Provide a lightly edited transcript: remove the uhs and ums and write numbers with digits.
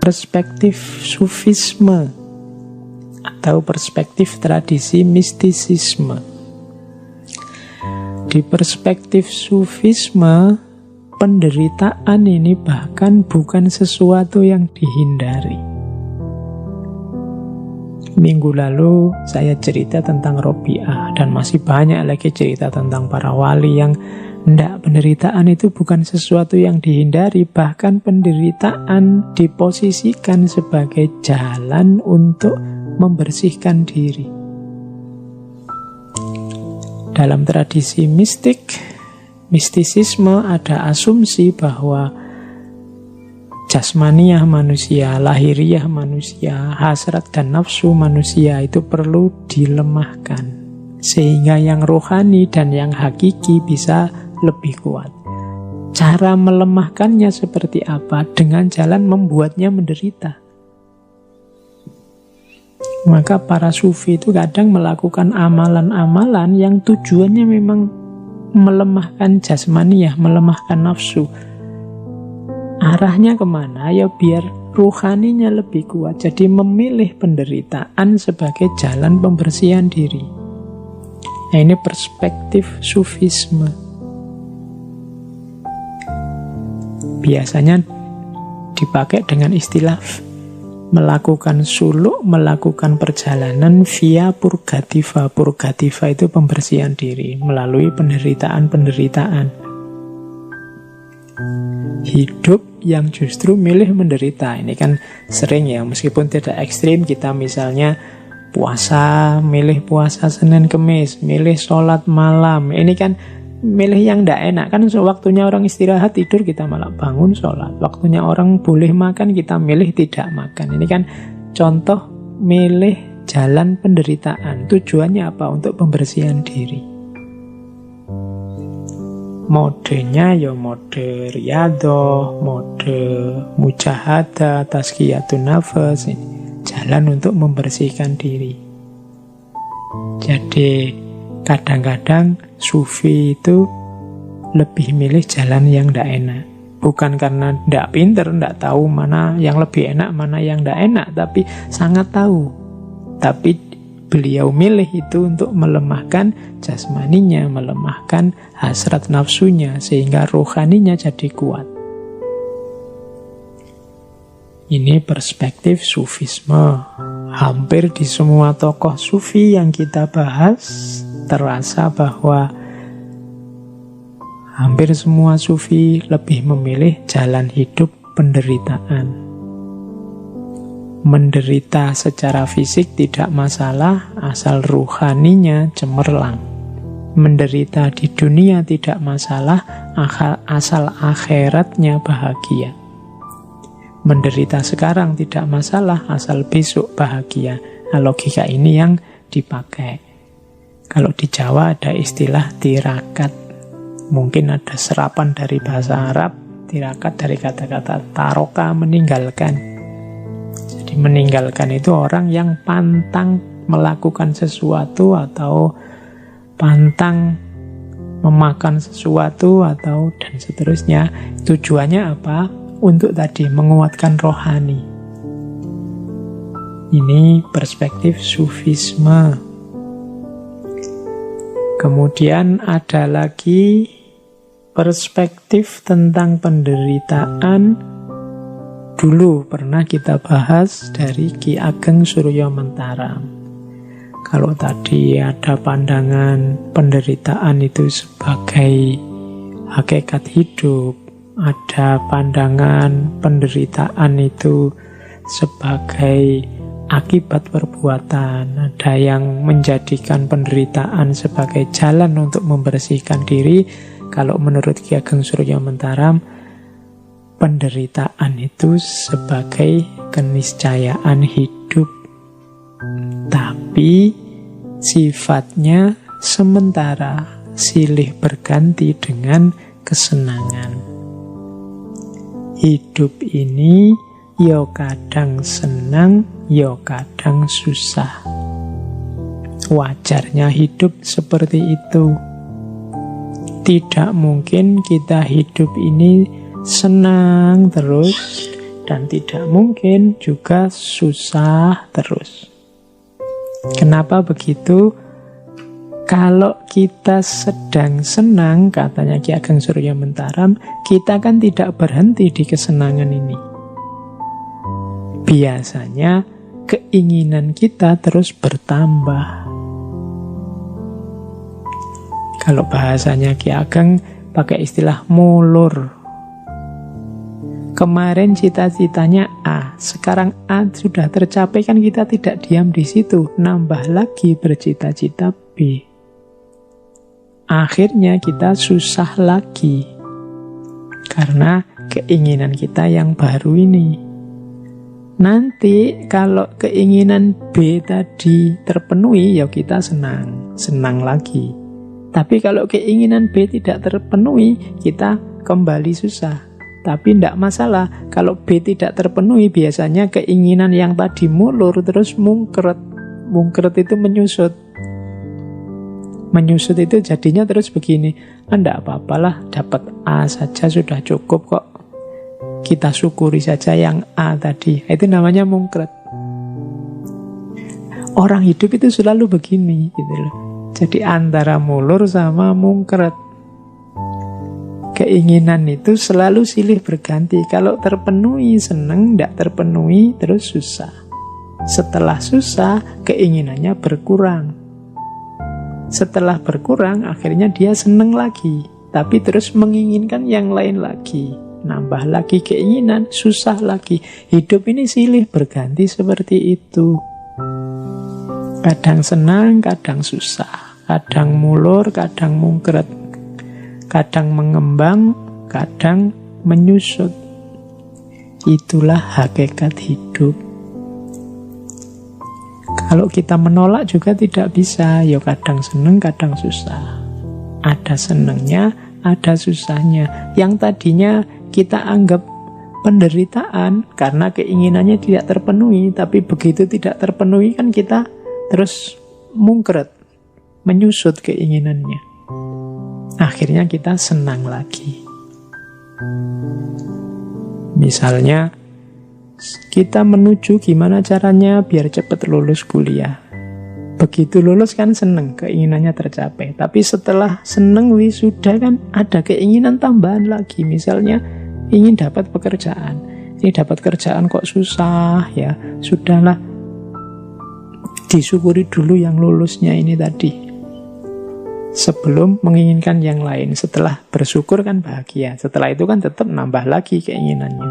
perspektif sufisme atau perspektif tradisi mistisisme. Di perspektif sufisme, penderitaan ini bahkan bukan sesuatu yang dihindari. Minggu lalu saya cerita tentang Robiah, dan masih banyak lagi cerita tentang para wali yang penderitaan itu bukan sesuatu yang dihindari. Bahkan penderitaan diposisikan sebagai jalan untuk membersihkan diri. Dalam tradisi mistisisme ada asumsi bahwa jasmaniah manusia, lahiriah manusia, hasrat dan nafsu manusia itu perlu dilemahkan, sehingga yang rohani dan yang hakiki bisa lebih kuat. Cara melemahkannya seperti apa? Dengan jalan membuatnya menderita. Maka para sufi itu kadang melakukan amalan-amalan yang tujuannya memang melemahkan jasmaniah, melemahkan nafsu. Arahnya kemana? Ya biar ruhaninya lebih kuat. Jadi memilih penderitaan sebagai jalan pembersihan diri. Nah, ini perspektif sufisme. Biasanya dipakai dengan istilah melakukan suluk, melakukan perjalanan via purgativa. Purgativa itu pembersihan diri melalui penderitaan-penderitaan. Hidup yang justru milih menderita. Ini kan sering ya, meskipun tidak ekstrim. Kita misalnya puasa, milih puasa Senin Kemis, milih sholat malam. Ini kan milih yang tidak enak. Kan waktunya orang istirahat tidur, kita malah bangun sholat. Waktunya orang boleh makan, kita milih tidak makan. Ini kan contoh milih jalan penderitaan. Tujuannya apa? Untuk pembersihan diri. Modenya ya mode riyadoh, mode mujahadah, tazkiyatun nafas, jalan untuk membersihkan diri. Jadi kadang-kadang sufi itu lebih milih jalan yang tidak enak. Bukan karena tidak pinter, tidak tahu mana yang lebih enak, mana yang tidak enak, tapi sangat tahu. Tapi beliau milih itu untuk melemahkan jasmaninya, melemahkan hasrat nafsunya, sehingga rohaninya jadi kuat. Ini perspektif sufisme. Hampir di semua tokoh sufi yang kita bahas, terasa bahwa hampir semua sufi lebih memilih jalan hidup penderitaan. Menderita secara fisik tidak masalah, asal ruhaninya cemerlang. Menderita di dunia tidak masalah, asal akhiratnya bahagia. Menderita sekarang tidak masalah, asal besok bahagia. Nah, logika ini yang dipakai. Kalau di Jawa ada istilah tirakat. Mungkin ada serapan dari bahasa Arab. Tirakat dari kata-kata taroka, meninggalkan. Jadi meninggalkan itu orang yang pantang melakukan sesuatu atau pantang memakan sesuatu atau dan seterusnya. Tujuannya apa? Untuk tadi menguatkan rohani. Ini perspektif sufisme. Kemudian ada lagi perspektif tentang penderitaan. Dulu pernah kita bahas dari Ki Ageng Suryo Mentaram. Kalau tadi ada pandangan penderitaan itu sebagai hakikat hidup, ada pandangan penderitaan itu sebagai akibat perbuatan, ada yang menjadikan penderitaan sebagai jalan untuk membersihkan diri. Kalau menurut Ki Ageng Suryo Mentaram, penderitaan itu sebagai keniscayaan hidup, tapi sifatnya sementara, silih berganti dengan kesenangan. Hidup ini yo kadang senang, yo kadang susah. Wajarnya hidup seperti itu. Tidak mungkin kita hidup ini senang terus dan tidak mungkin juga susah terus. Kenapa begitu? Kalau kita sedang senang, katanya Ki Ageng Surya Mentaram, kita kan tidak berhenti di kesenangan ini. Biasanya keinginan kita terus bertambah. Kalau bahasanya Ki Ageng pakai istilah mulur. Kemarin cita-citanya A, sekarang A sudah tercapai, kan kita tidak diam di situ, nambah lagi bercita-cita B. Akhirnya kita susah lagi karena keinginan kita yang baru ini. Nanti kalau keinginan B tadi terpenuhi, ya kita senang lagi. Tapi kalau keinginan B tidak terpenuhi, kita kembali susah. Tapi tidak masalah, kalau B tidak terpenuhi, biasanya keinginan yang tadi mulur terus mungkret. Mungkret itu menyusut. Menyusut itu jadinya terus begini, tidak apa-apalah, dapat A saja sudah cukup kok. Kita syukuri saja yang A tadi. Itu namanya mungkret. Orang hidup itu selalu begini gitu loh. Jadi antara mulur sama mungkret. Keinginan itu selalu silih berganti. Kalau terpenuhi senang, tidak terpenuhi terus susah. Setelah susah, keinginannya berkurang. Setelah berkurang, akhirnya dia senang lagi. Tapi terus menginginkan yang lain lagi. Nambah lagi keinginan, susah lagi. Hidup ini silih berganti seperti itu. Kadang senang, kadang susah. Kadang mulur, kadang mungkret. Kadang mengembang, kadang menyusut. Itulah hakikat hidup. Kalau kita menolak juga tidak bisa. Ya kadang senang, kadang susah. Ada senangnya, ada susahnya. Yang tadinya kita anggap penderitaan karena keinginannya tidak terpenuhi, tapi begitu tidak terpenuhi kan kita terus mungkret, menyusut keinginannya. Akhirnya kita senang lagi. Misalnya kita menuju gimana caranya biar cepat lulus kuliah. Begitu lulus kan seneng, keinginannya tercapai. Tapi setelah seneng wisuda kan ada keinginan tambahan lagi. Misalnya ingin dapat pekerjaan. Ini dapat kerjaan kok susah ya. Sudahlah, disyukuri dulu yang lulusnya ini tadi. Sebelum menginginkan yang lain. Setelah bersyukur kan bahagia. Setelah itu kan tetap nambah lagi keinginannya.